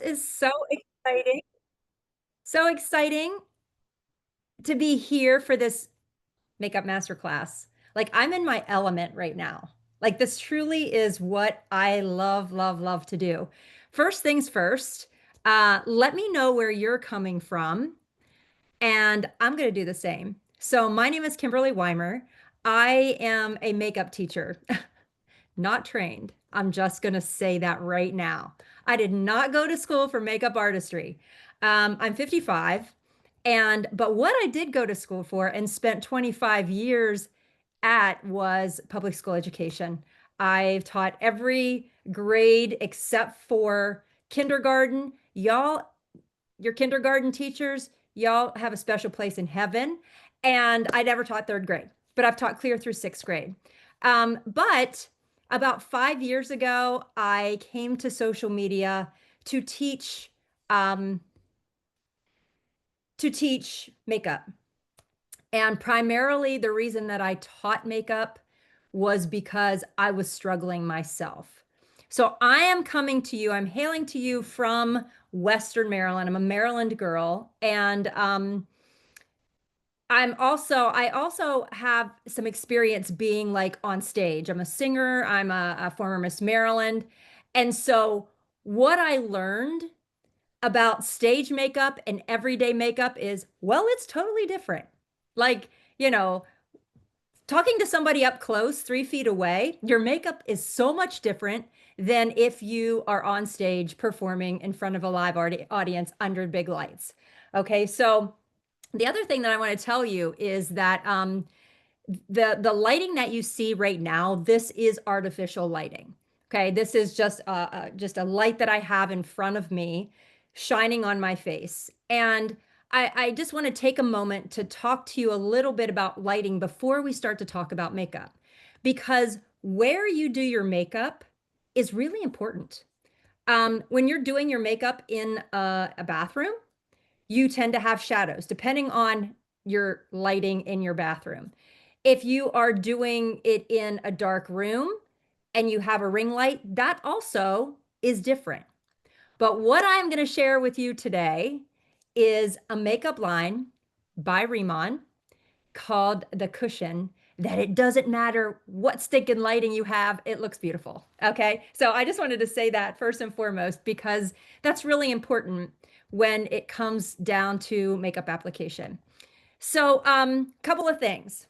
Is so exciting. So exciting to be here for this makeup masterclass. Like I'm in my element right now. Like this truly is what I love, love, love to do. First things first, let me know where you're coming from, and I'm going to do the same. So my name is Kimberly Weimer. I am a makeup teacher. Not trained. I'm just going to say that right now. I did not go to school for makeup artistry. I'm 55, but what I did go to school for and spent 25 years at was public school education. I've taught every grade except for kindergarten. Y'all, your kindergarten teachers, y'all have a special place in heaven. And I never taught third grade, but I've taught clear through sixth grade. But about 5 years ago, I came to social media to teach um, makeup. And primarily the reason that I taught makeup was because I was struggling myself. So I am coming to you, I'm hailing to you from Western Maryland. I'm a Maryland girl. And I also have some experience being like on stage. I'm a singer, I'm a former Miss Maryland. And so what I learned about stage makeup and everyday makeup is, well, it's totally different. Like, you know, talking to somebody up close, 3 feet away, your makeup is so much different than if you are on stage performing in front of a live audience under big lights. Okay, so the other thing that I want to tell you is that the lighting that you see right now, this is artificial lighting. Okay, this is just a light that I have in front of me, shining on my face, and I just want to take a moment to talk to you a little bit about lighting before we start to talk about makeup, because where you do your makeup is really important. When you're doing your makeup in a bathroom, you tend to have shadows depending on your lighting in your bathroom. If you are doing it in a dark room and you have a ring light, that also is different. But what I'm going to share with you today is a makeup line by Riemann called The Cushion, that it doesn't matter what stick and lighting you have, it looks beautiful. Okay. So I just wanted to say that first and foremost, because that's really important when it comes down to makeup application. So, couple of things.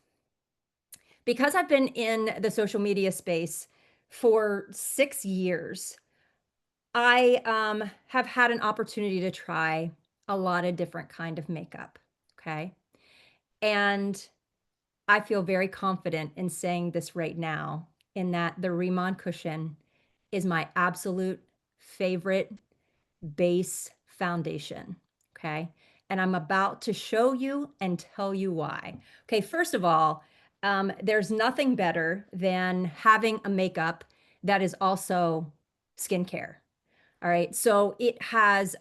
Because I've been in the social media space for 6 years, I have had an opportunity to try a lot of different kind of makeup. Okay. And I feel very confident in saying this right now, in that the Riemann cushion is my absolute favorite base foundation. Okay. And I'm about to show you and tell you why. Okay. First of all, there's nothing better than having a makeup that is also skincare. All right. So it has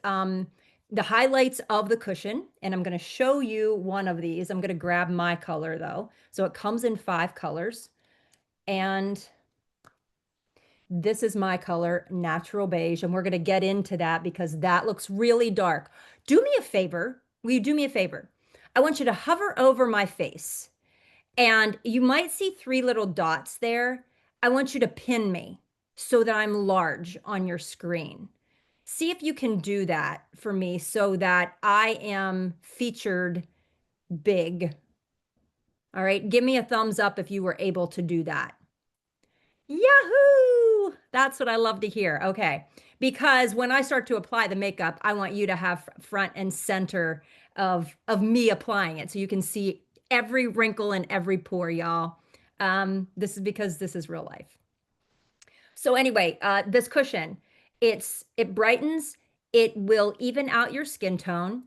the highlights of the cushion, and I'm going to show you one of these. I'm going to grab my color though. So it comes in 5 colors, and this is my color, natural beige, and we're going to get into that because that looks really dark. Do me a favor. Will you do me a favor? I want you to hover over my face, and you might see 3 little dots there. I want you to pin me so that I'm large on your screen. See if you can do that for me so that I am featured big. All right, give me a thumbs up if you were able to do that. Yahoo! That's what I love to hear. Okay. Because when I start to apply the makeup, I want you to have front and center of me applying it so you can see every wrinkle and every pore, y'all. This is because this is real life. So anyway, this cushion, it brightens, it will even out your skin tone.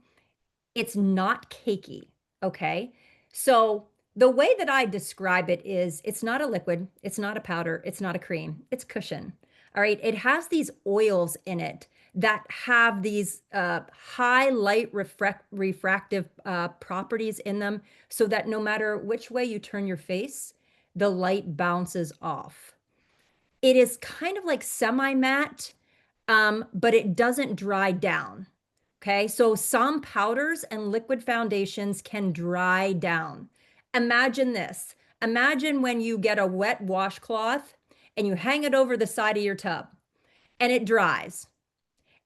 It's not cakey, okay? So the way that I describe it is it's not a liquid, it's not a powder, it's not a cream, it's cushion. All right, it has these oils in it that have these high light refractive properties in them so that no matter which way you turn your face, the light bounces off. It is kind of like semi-matte, but it doesn't dry down. Okay, so some powders and liquid foundations can dry down. Imagine this. Imagine when you get a wet washcloth and you hang it over the side of your tub and it dries.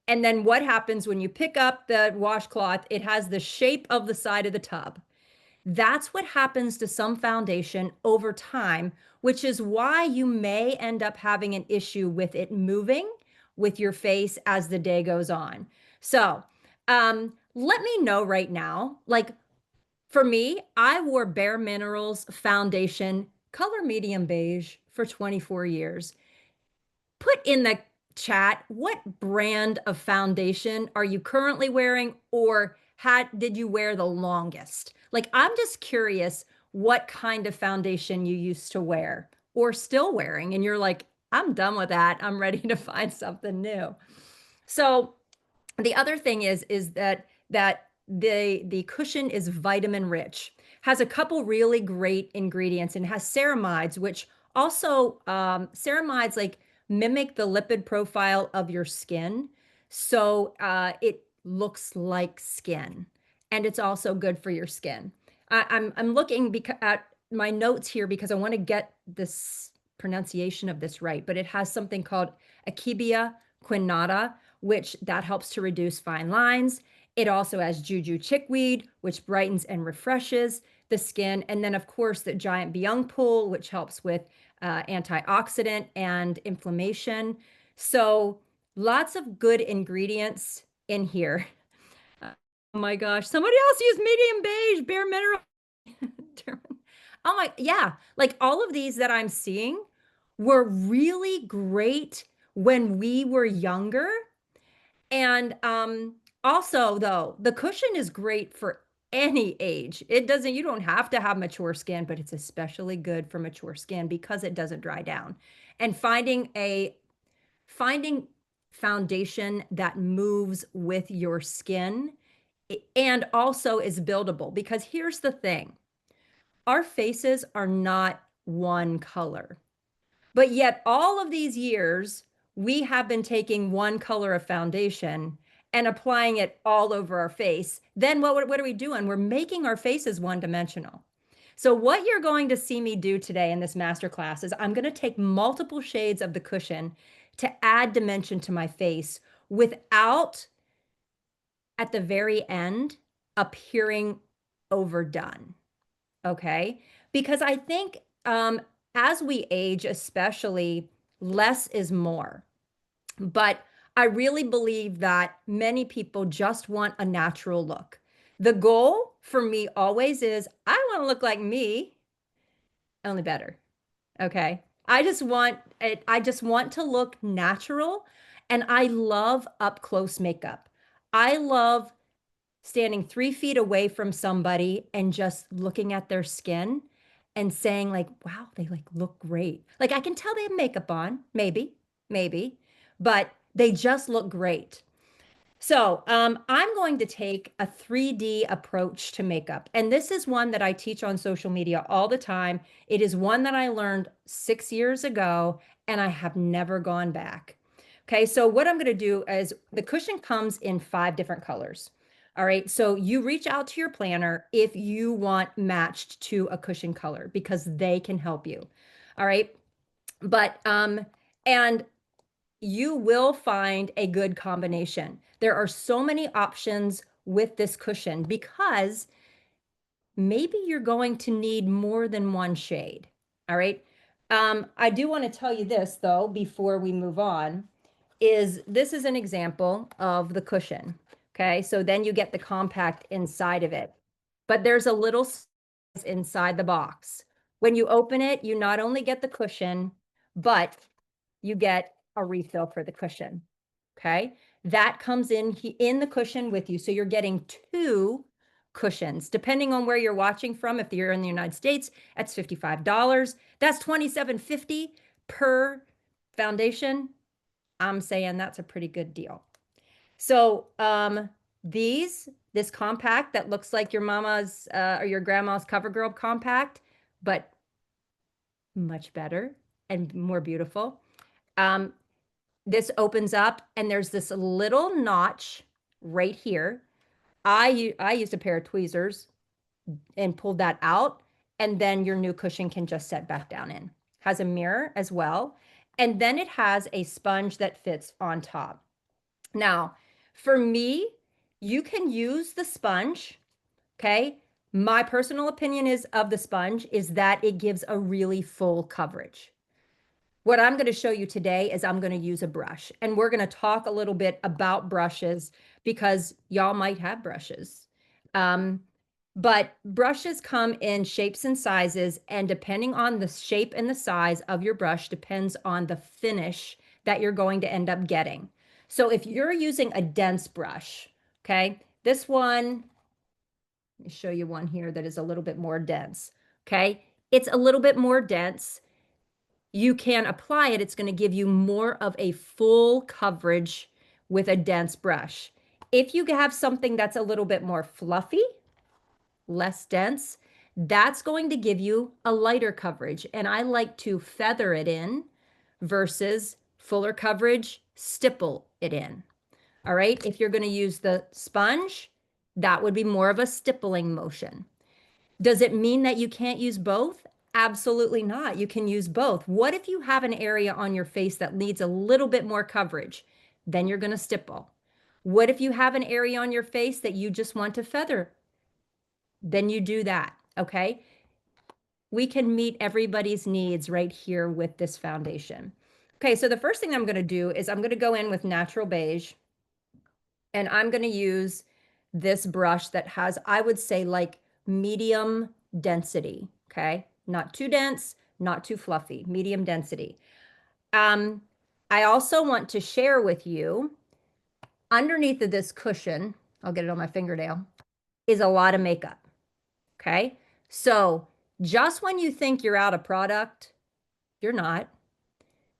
And then what happens when you pick up the washcloth? It has the shape of the side of the tub. That's what happens to some foundation over time, which is why you may end up having an issue with it moving with your face as the day goes on. So, let me know right now. Like for me, I wore Bare Minerals foundation, color medium beige for 24 years. Put in the chat what brand of foundation are you currently wearing or did you wear the longest? Like I'm just curious what kind of foundation you used to wear or still wearing and you're like, I'm done with that. I'm ready to find something new. So the other thing is that the cushion is vitamin rich, has a couple really great ingredients, and has ceramides, which also ceramides like mimic the lipid profile of your skin, so it looks like skin, and it's also good for your skin. I'm looking at my notes here because I want to get this pronunciation of this right, but it has something called Akebia quinnata, which that helps to reduce fine lines. It also has juju chickweed, which brightens and refreshes the skin. And then, of course, the giant byung pul, which helps with antioxidant and inflammation. So lots of good ingredients in here. Oh my gosh, somebody else used medium beige, bare mineral. Oh my, yeah, like all of these that I'm seeing were really great when we were younger. And also, though, the cushion is great for any age. It doesn't, you don't have to have mature skin, but it's especially good for mature skin because it doesn't dry down. And finding foundation that moves with your skin and also is buildable, because here's the thing, our faces are not one color. But yet, all of these years, we have been taking one color of foundation and applying it all over our face. Then what are we doing? We're making our faces one-dimensional. So what you're going to see me do today in this masterclass is I'm going to take multiple shades of the cushion to add dimension to my face without, at the very end, appearing overdone. Okay. Because I think as we age, especially, less is more. But I really believe that many people just want a natural look. The goal for me always is I want to look like me, only better. Okay. I just want to look natural. And I love up close makeup. I love standing 3 feet away from somebody and just looking at their skin and saying like, wow, they like look great. Like I can tell they have makeup on, maybe, but they just look great. So I'm going to take a 3D approach to makeup. And this is one that I teach on social media all the time. It is one that I learned 6 years ago, and I have never gone back. Okay, so what I'm going to do is the cushion comes in 5 different colors. All right, so you reach out to your planner if you want matched to a cushion color because they can help you. All right, but and you will find a good combination. There are so many options with this cushion because maybe you're going to need more than one shade. All right. I do want to tell you this though, before we move on, is this is an example of the cushion. Okay. So then you get the compact inside of it, but there's a little size inside the box. When you open it, you not only get the cushion, but you get a refill for the cushion. Okay. That comes in the cushion with you. So you're getting 2 cushions, depending on where you're watching from. If you're in the United States, that's $55. That's $27.50 per foundation. I'm saying that's a pretty good deal. So this compact that looks like your mama's or your grandma's CoverGirl compact, but much better and more beautiful. This opens up and there's this little notch right here. I used a pair of tweezers and pulled that out, and then your new cushion can just set back down in. Has a mirror as well. And then it has a sponge that fits on top. Now, for me, you can use the sponge, okay? My personal opinion is of the sponge is that it gives a really full coverage. What I'm going to show you today is I'm going to use a brush, and we're going to talk a little bit about brushes because y'all might have brushes. Um, but brushes come in shapes and sizes, and depending on the shape and the size of your brush depends on the finish that you're going to end up getting. So if you're using a dense brush, okay, this one, let me show you one here that is a little bit more dense, okay? It's a little bit more dense. You can apply it. It's going to give you more of a full coverage with a dense brush. If you have something that's a little bit more fluffy, less dense, that's going to give you a lighter coverage. And I like to feather it in versus fuller coverage, stipple it in. All right. If you're going to use the sponge, that would be more of a stippling motion. Does it mean that you can't use both? Absolutely not. You can use both. What if you have an area on your face that needs a little bit more coverage? Then you're going to stipple. What if you have an area on your face that you just want to feather? Then you do that. Okay. We can meet everybody's needs right here with this foundation. Okay. So the first thing I'm going to do is I'm going to go in with natural beige, and I'm going to use this brush that has, I would say, like medium density. Okay. Not too dense, not too fluffy, medium density. Um, I also want to share with you underneath of this cushion, I'll get it on my fingernail, is a lot of makeup. Okay. So just when you think you're out of product, you're not.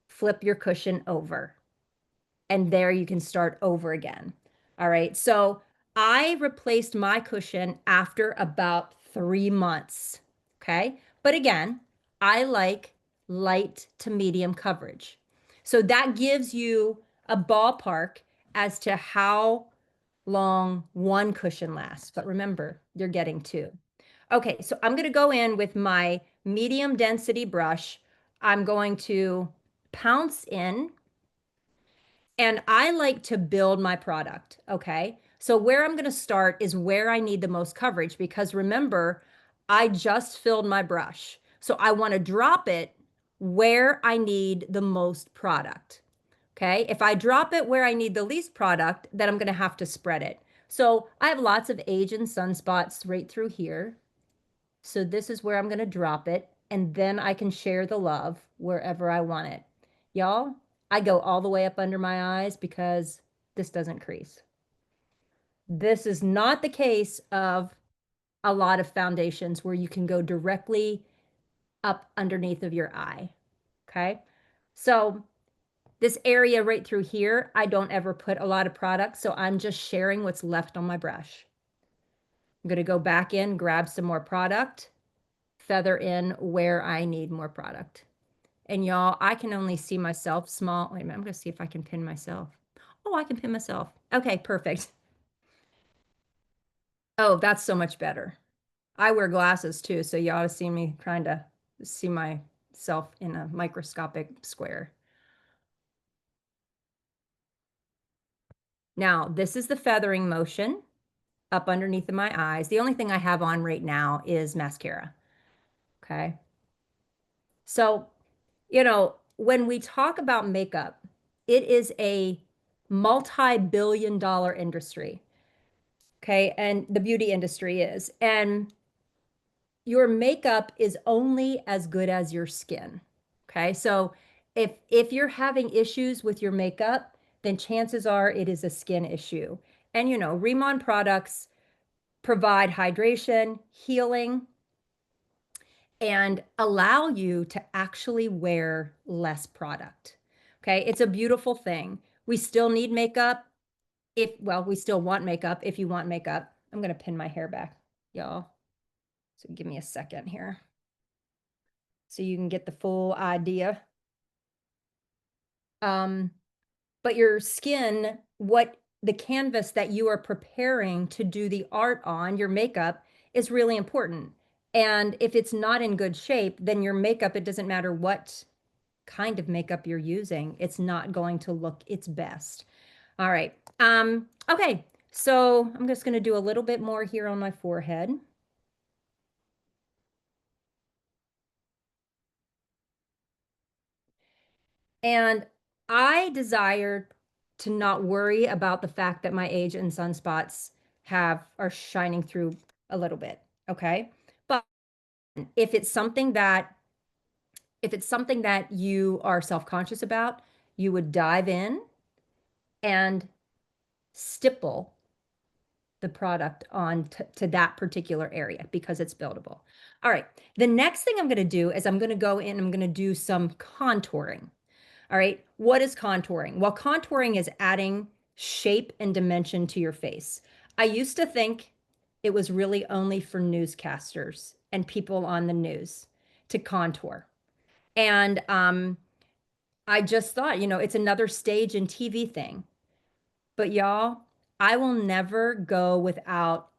Flip your cushion over, and there you can start over again. All right. So I replaced my cushion after about 3 months. Okay. But again, I like light to medium coverage. So that gives you a ballpark as to how long one cushion lasts. But remember, you're getting two. Okay. So I'm going to go in with my medium density brush. I'm going to pounce in, and I like to build my product, okay? So where I'm going to start is where I need the most coverage, because remember, I just filled my brush. So I want to drop it where I need the most product, okay? If I drop it where I need the least product, then I'm going to have to spread it. So I have lots of age and sunspots right through here. So this is where I'm going to drop it, and then I can share the love wherever I want it. Y'all, I go all the way up under my eyes because this doesn't crease. This is not the case of a lot of foundations where you can go directly up underneath of your eye. Okay. So this area right through here, I don't ever put a lot of product. So I'm just sharing what's left on my brush. I'm going to go back in, grab some more product, feather in where I need more product. And y'all, I can only see myself small. Wait a minute, I'm going to see if I can pin myself. Oh, I can pin myself. Okay, perfect. Oh, that's so much better. I wear glasses too, so you ought to see me trying to see myself in a microscopic square. Now, this is the feathering motion up underneath of my eyes. The only thing I have on right now is mascara. Okay. So, when we talk about makeup, it is a multi-billion dollar industry. Okay. And the beauty industry is. And your makeup is only as good as your skin. Okay. So if you're having issues with your makeup, then chances are it is a skin issue. And Remon products provide hydration, healing, and allow you to actually wear less product. Okay. It's a beautiful thing. We still need makeup we still want makeup if you want makeup. I'm going to pin my hair back, y'all. So give me a second here so you can get the full idea. Um, but your skin, what the canvas that you are preparing to do the art on, your makeup, is really important. And if it's not in good shape, then your makeup, it doesn't matter what kind of makeup you're using, it's not going to look its best. All right. Okay. So I'm just going to do a little bit more here on my forehead. And I desire to not worry about the fact that my age and sunspots are shining through a little bit. Okay. But if it's something that if it's something that you are self-conscious about, you would dive in and stipple the product on to that particular area because it's buildable. All right. The next thing I'm going to do is I'm going to go in, I'm going to do some contouring. All right. What is contouring? Well, contouring is adding shape and dimension to your face. I used to think it was really only for newscasters and people on the news to contour. And I just thought, it's another stage and TV thing. But y'all, I will never go without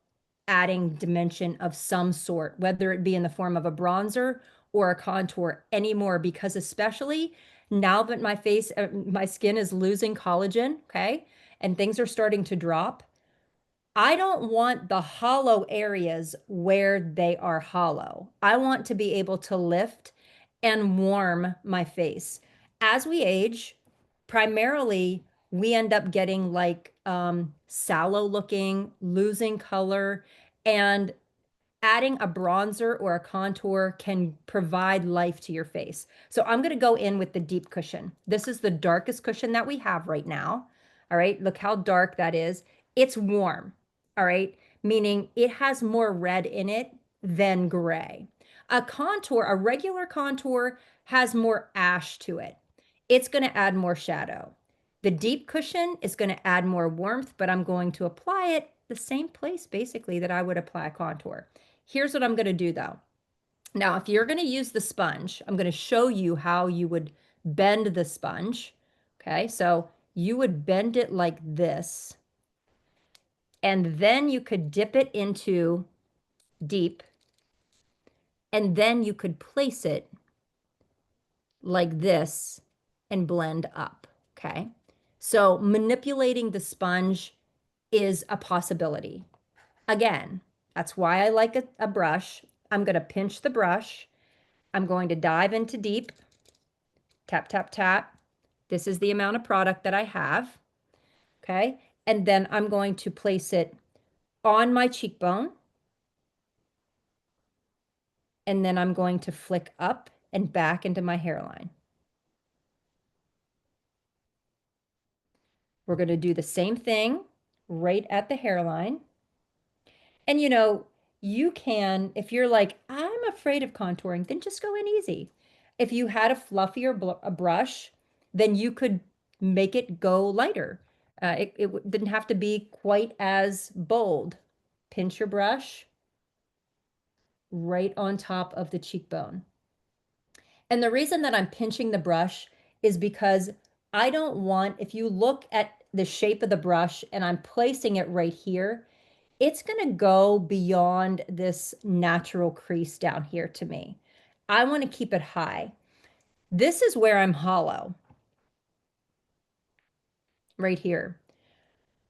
adding dimension of some sort, whether it be in the form of a bronzer or a contour anymore, because especially now that my skin is losing collagen, okay, and things are starting to drop, I don't want the hollow areas where they are hollow. I want to be able to lift and warm my face. As we age, primarily we end up getting like sallow looking, losing color, and adding a bronzer or a contour can provide life to your face. So I'm going to go in with the deep cushion. This is the darkest cushion that we have right now. All right, look how dark that is. It's warm. All right, meaning it has more red in it than gray. A regular contour has more ash to it. It's going to add more shadow. The deep cushion is going to add more warmth, but I'm going to apply it the same place basically that I would apply a contour. Here's what I'm going to do though. Now, if you're going to use the sponge, I'm going to show you how you would bend the sponge. Okay, so you would bend it like this, and then you could dip it into deep, and then you could place it like this and blend up. Okay, so manipulating the sponge is a possibility. Again, that's why I like a brush. I'm going to pinch the brush. I'm going to dive into deep, tap, tap, tap. This is the amount of product that I have. Okay. And then I'm going to place it on my cheekbone. And then I'm going to flick up and back into my hairline. We're going to do the same thing right at the hairline. And you can, if you're like, I'm afraid of contouring, then just go in easy. If you had a fluffier a brush, then you could make it go lighter. It didn't have to be quite as bold. Pinch your brush right on top of the cheekbone. And the reason that I'm pinching the brush is because I don't want, if you look at the shape of the brush and I'm placing it right here, it's going to go beyond this natural crease down here to me. I want to keep it high. This is where I'm hollow, right here.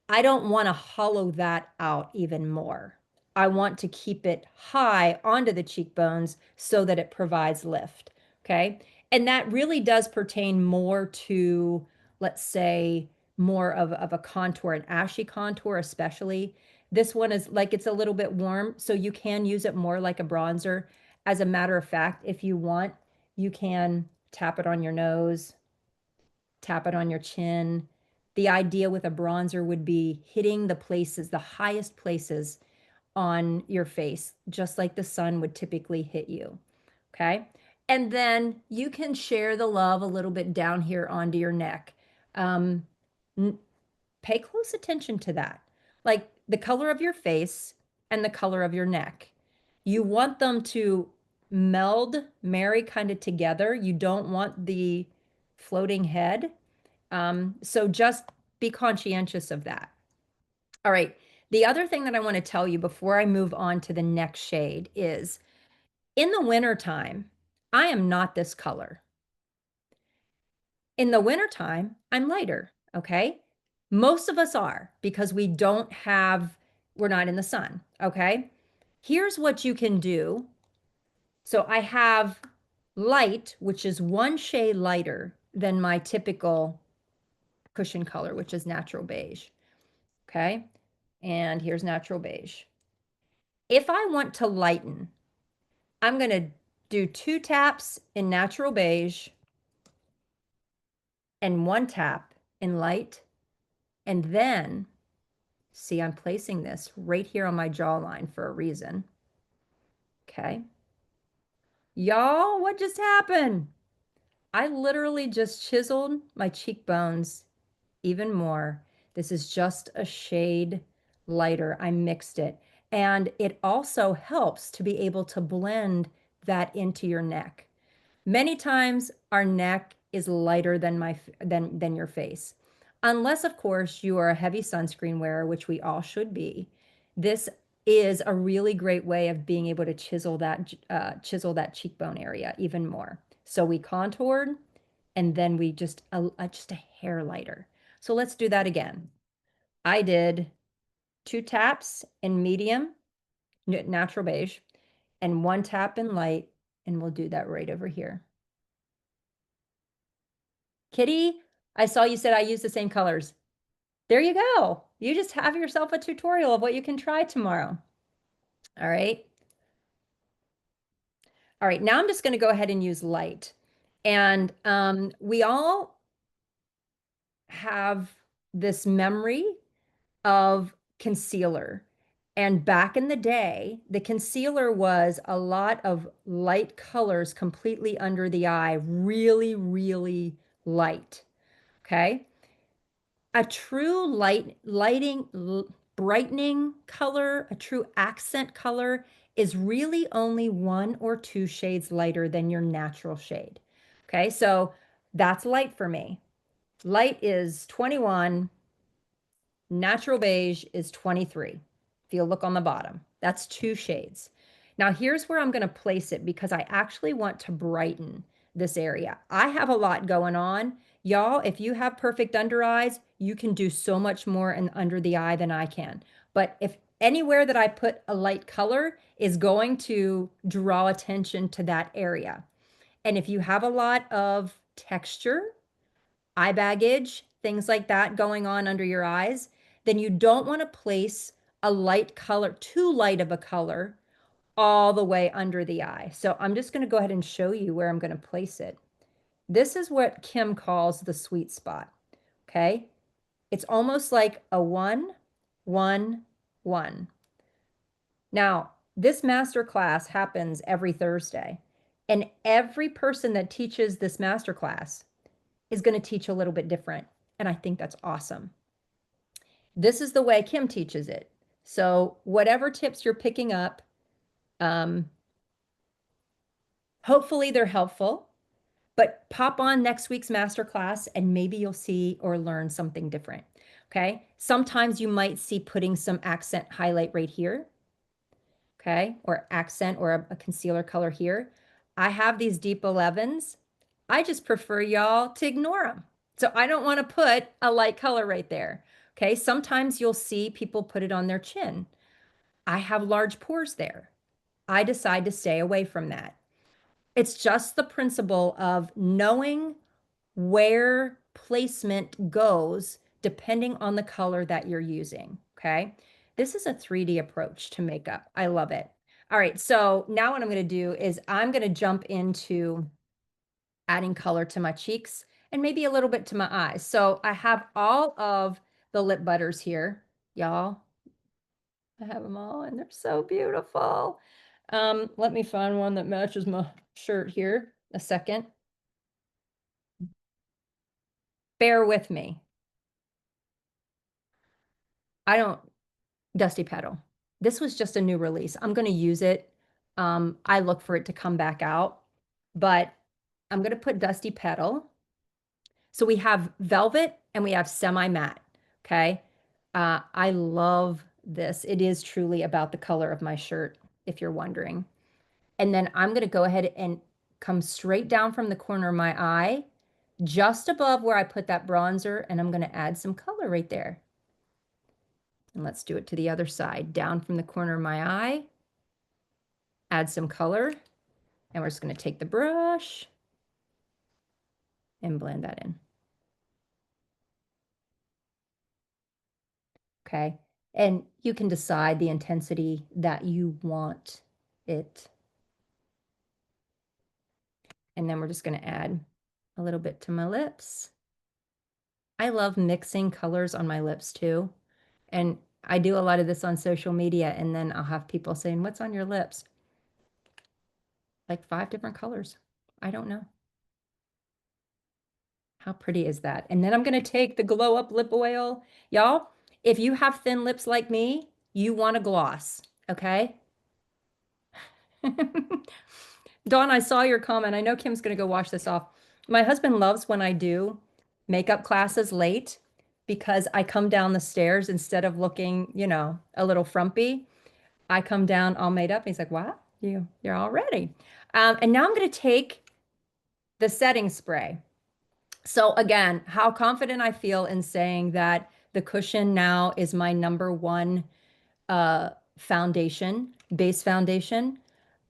I don't want to hollow that out even more. I want to keep it high onto the cheekbones so that it provides lift. Okay. And that really does pertain more to, let's say, more of a contour, an ashy contour, especially. This one is like it's a little bit warm, so you can use it more like a bronzer. As a matter of fact, if you want, you can tap it on your nose, tap it on your chin. The idea with a bronzer would be hitting the places, the highest places on your face, just like the sun would typically hit you. Okay. And then you can share the love a little bit down here onto your neck. Um, Pay close attention to that. Like the color of your face and the color of your neck. You want them to marry kind of together. You don't want the floating head. So just be conscientious of that. All right. The other thing that I want to tell you before I move on to the next shade is in the wintertime, I am not this color. In the wintertime, I'm lighter. Okay. Most of us are because we're not in the sun. Okay. Here's what you can do. So I have light, which is one shade lighter than my typical cushion color, which is natural beige. Okay. And here's natural beige. If I want to lighten, I'm going to do 2 taps in natural beige and 1 tap in light. And then, see, I'm placing this right here on my jawline for a reason. Okay. Y'all, what just happened? I literally just chiseled my cheekbones even more. This is just a shade lighter. I mixed it. And it also helps to be able to blend that into your neck. Many times our neck is lighter than than your face. Unless, of course, you are a heavy sunscreen wearer, which we all should be. This is a really great way of being able to chisel that cheekbone area even more. So we contoured and then we just a hair lighter. So let's do that again. I did 2 taps in medium, natural beige, and 1 tap in light, and we'll do that right over here. Kitty, I saw you said I use the same colors. There you go. You just have yourself a tutorial of what you can try tomorrow. All right. All right, now I'm just going to go ahead and use light. And we all have this memory of concealer. And back in the day, the concealer was a lot of light colors completely under the eye, really, really light. Okay. A true brightening color, a true accent color is really only 1 or 2 shades lighter than your natural shade. Okay. So that's light for me. Light is 21. Natural beige is 23. If you look on the bottom, that's 2 shades. Now here's where I'm going to place it because I actually want to brighten this area. I have a lot going on. Y'all, if you have perfect under eyes, you can do so much more under the eye than I can. But if anywhere that I put a light color is going to draw attention to that area. And if you have a lot of texture, eye baggage, things like that going on under your eyes, then you don't want to place a light color, too light of a color, all the way under the eye. So I'm just going to go ahead and show you where I'm going to place it. This is what Kim calls the sweet spot. Okay. It's almost like a 1, 1, 1. Now, this master class happens every Thursday, and every person that teaches this master class is going to teach a little bit different. And I think that's awesome. This is the way Kim teaches it. So whatever tips you're picking up, hopefully they're helpful, but pop on next week's masterclass and maybe you'll see or learn something different. Okay. Sometimes you might see putting some accent highlight right here. Okay. Or accent or a concealer color here. I have these deep 11s. I just prefer y'all to ignore them. So I don't want to put a light color right there. Okay. Sometimes you'll see people put it on their chin. I have large pores there. I decide to stay away from that. It's just the principle of knowing where placement goes depending on the color that you're using. Okay. This is a 3D approach to makeup. I love it. All right. So now what I'm going to do is I'm going to jump into adding color to my cheeks and maybe a little bit to my eyes. So I have all of the lip butters here, y'all. I have them all and they're so beautiful. Let me find one that matches my shirt here. A second. Bear with me. I don't, Dusty Petal. This was just a new release. I'm going to use it. I look for it to come back out, but I'm going to put Dusty Petal So we have velvet and we have semi-matte. Okay. I love this. It is truly about the color of my shirt, if you're wondering. And then I'm going to go ahead and come straight down from the corner of my eye, just above where I put that bronzer, and I'm going to add some color right there. And let's do it to the other side. Down from the corner of my eye, add some color, and we're just going to take the brush and blend that in. Okay. And you can decide the intensity that you want it. And then we're just going to add a little bit to my lips. I love mixing colors on my lips too. And I do a lot of this on social media, and then I'll have people saying, "What's on your lips?" Like 5 different colors. I don't know. How pretty is that? And then I'm going to take the Glow Up Lip Oil. Y'all, if you have thin lips like me, you want a gloss, okay? Dawn, I saw your comment. I know Kim's going to go wash this off. My husband loves when I do makeup classes late because I come down the stairs instead of looking, a little frumpy. I come down all made up. He's like, "Wow, you're all ready." And now I'm going to take the setting spray. So again, how confident I feel in saying that the cushion now is my number one foundation, base foundation.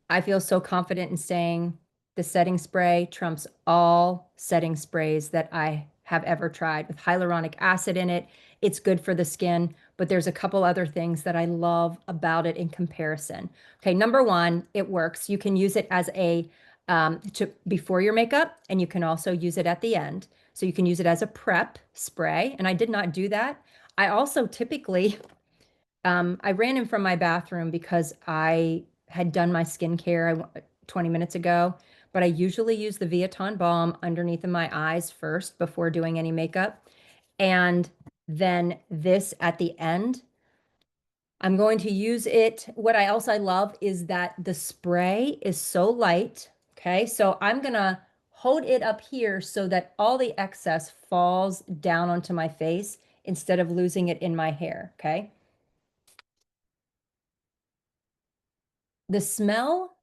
I feel so confident in saying the setting spray trumps all setting sprays that I have ever tried with hyaluronic acid in it. It's good for the skin, but there's a couple other things that I love about it in comparison. Okay, number one, it works. You can use it as a before your makeup, and you can also use it at the end. So you can use it as a prep spray, and I did not do that. I also typically I ran in from my bathroom because I had done my skincare 20 minutes ago, but I usually use the Viaton balm underneath of my eyes first before doing any makeup. And then this at the end. I'm going to use it. What I also love is that the spray is so light. Okay, so I'm gonna hold it up here so that all the excess falls down onto my face instead of losing it in my hair. Okay. The smell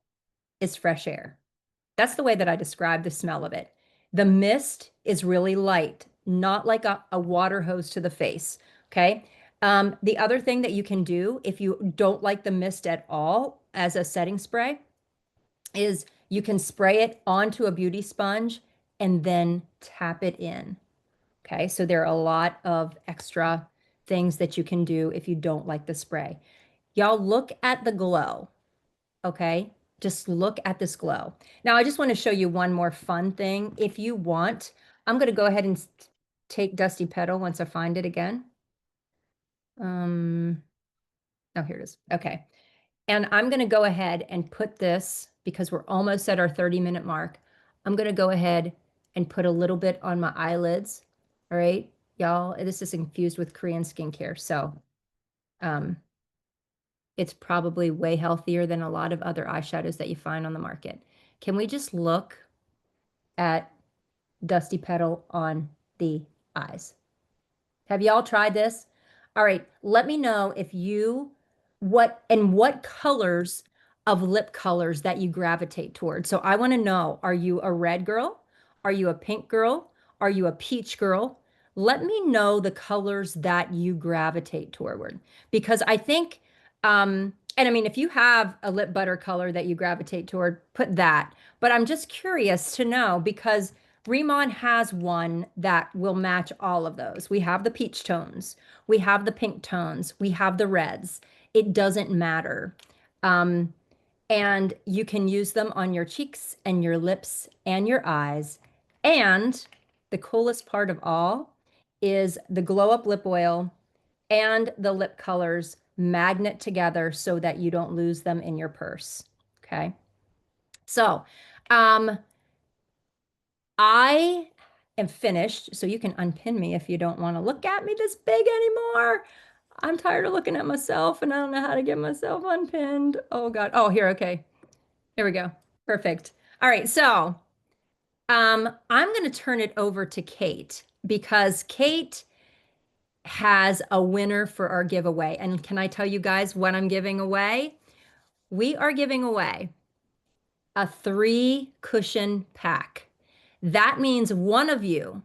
is fresh air. That's the way that I describe the smell of it. The mist is really light, not like a water hose to the face. Okay. The other thing that you can do if you don't like the mist at all as a setting spray is you can spray it onto a beauty sponge and then tap it in. Okay. So there are a lot of extra things that you can do if you don't like the spray. Y'all look at the glow. Okay, just look at this glow. Now, I just want to show you one more fun thing. If you want, I'm going to go ahead and take Dusty Petal once I find it again. Oh, here it is. Okay. And I'm going to go ahead and put this, because we're almost at our 30-minute mark. I'm going to go ahead and put a little bit on my eyelids. All right, y'all, this is infused with Korean skincare. So, um, it's probably way healthier than a lot of other eyeshadows that you find on the market. Can we just look at Dusty Petal on the eyes? Have y'all tried this? All right, let me know if what colors of lip colors that you gravitate towards. So I want to know, are you a red girl? Are you a pink girl? Are you a peach girl? Let me know the colors that you gravitate toward, because I think and I mean, if you have a lip butter color that you gravitate toward, put that. But I'm just curious to know because Remon has one that will match all of those. We have the peach tones, we have the pink tones, we have the reds. It doesn't matter. Um, and you can use them on your cheeks and your lips and your eyes. And the coolest part of all is the Glow Up Lip Oil and the lip colors magnet together so that you don't lose them in your purse. Okay. So, I am finished. So you can unpin me if you don't want to look at me this big anymore. I'm tired of looking at myself and I don't know how to get myself unpinned. Oh God. Oh, here. Okay. Here we go. Perfect. All right. So, I'm going to turn it over to Kate because Kate has a winner for our giveaway. And can I tell you guys what I'm giving away? We are giving away a 3 cushion pack. That means one of you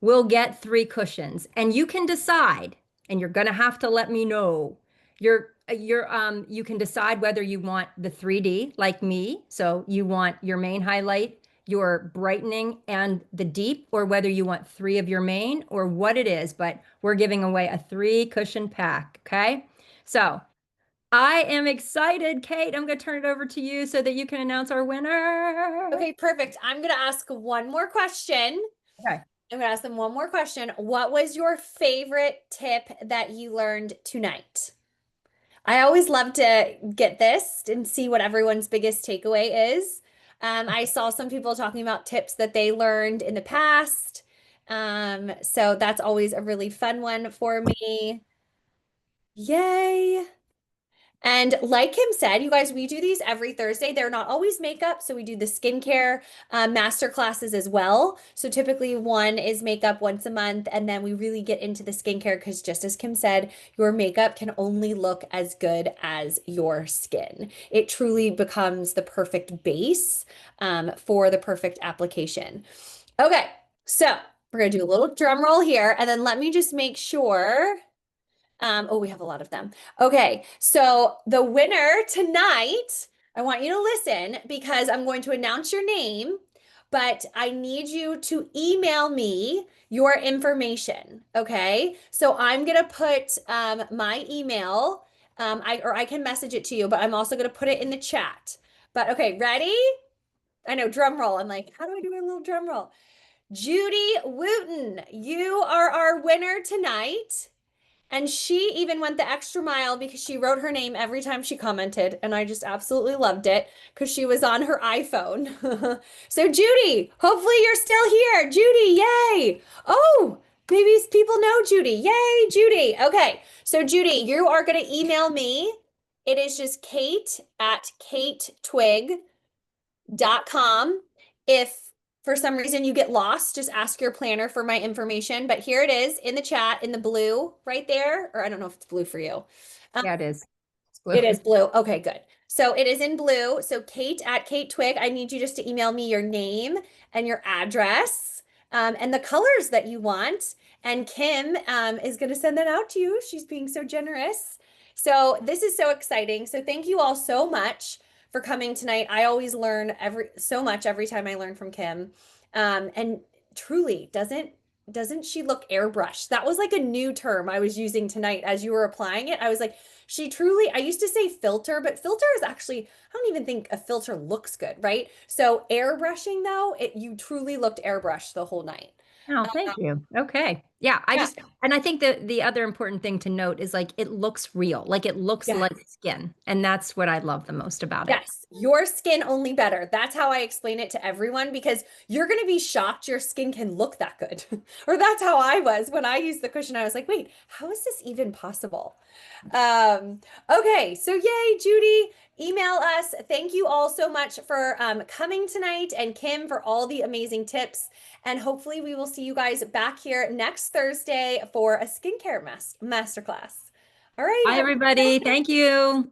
will get 3 cushions and you can decide, and you're going to have to let me know. You can decide whether you want the 3D like me, so you want your main highlight, your brightening, and the deep, or whether you want 3 of your main or what it is, but we're giving away a 3 cushion pack, okay? So I am excited, Kate. I'm going to turn it over to you so that you can announce our winner. Okay, perfect. I'm going to ask one more question. Okay. I'm going to ask them one more question. What was your favorite tip that you learned tonight? I always love to get this and see what everyone's biggest takeaway is. I saw some people talking about tips that they learned in the past. So that's always a really fun one for me. Yay. And like Kim said, you guys, we do these every Thursday. They're not always makeup, so we do the skincare master classes as well. So typically one is makeup once a month, and then we really get into the skincare because just as Kim said, your makeup can only look as good as your skin. It truly becomes the perfect base for the perfect application. Okay, so we're gonna do a little drum roll here, and then let me just make sure. Oh, we have a lot of them. Okay, so the winner tonight, I want you to listen because I'm going to announce your name, but I need you to email me your information. Okay, so I'm gonna put my email. I can message it to you, but I'm also gonna put it in the chat. But okay, ready? I know, drum roll. I'm like, how do I do a little drum roll? Judy Wooten, you are our winner tonight. And she even went the extra mile because she wrote her name every time she commented. And I just absolutely loved it because she was on her iPhone. So, Judy, hopefully you're still here. Judy, yay. Oh, maybe people know Judy. Yay, Judy. Okay. So, Judy, you are going to email me. It is just kate@katetwig.com. If for some reason you get lost, just ask your planner for my information. But here it is in the chat in the blue right there. Or I don't know if it's blue for you. Yeah, it is. It's blue. It is blue. Okay, good. So it is in blue. So Kate@Kate Twig, I need you just to email me your name and your address and the colors that you want. And Kim is going to send that out to you. She's being so generous. So this is so exciting. So thank you all so much for coming tonight. I always learn so much every time I learn from Kim. And truly, doesn't she look airbrushed? That was like a new term I was using tonight as you were applying it. I was like, she truly, I used to say filter, but filter is actually, I don't even think a filter looks good, right? So airbrushing though, you truly looked airbrushed the whole night. Oh, thank you. Okay. Yeah, Yeah. and I think that the other important thing to note is like it looks real, like it looks Yeah. like skin. And that's what I love the most about it. Yes, your skin only better. That's how I explain it to everyone because you're going to be shocked your skin can look that good. Or that's how I was when I used the cushion. I was like, wait, how is this even possible? Okay, so yay, Judy, email us. Thank you all so much for coming tonight and Kim for all the amazing tips. And hopefully we will see you guys back here next Thursday for a skincare masterclass. All right. Bye, everybody. Thank you.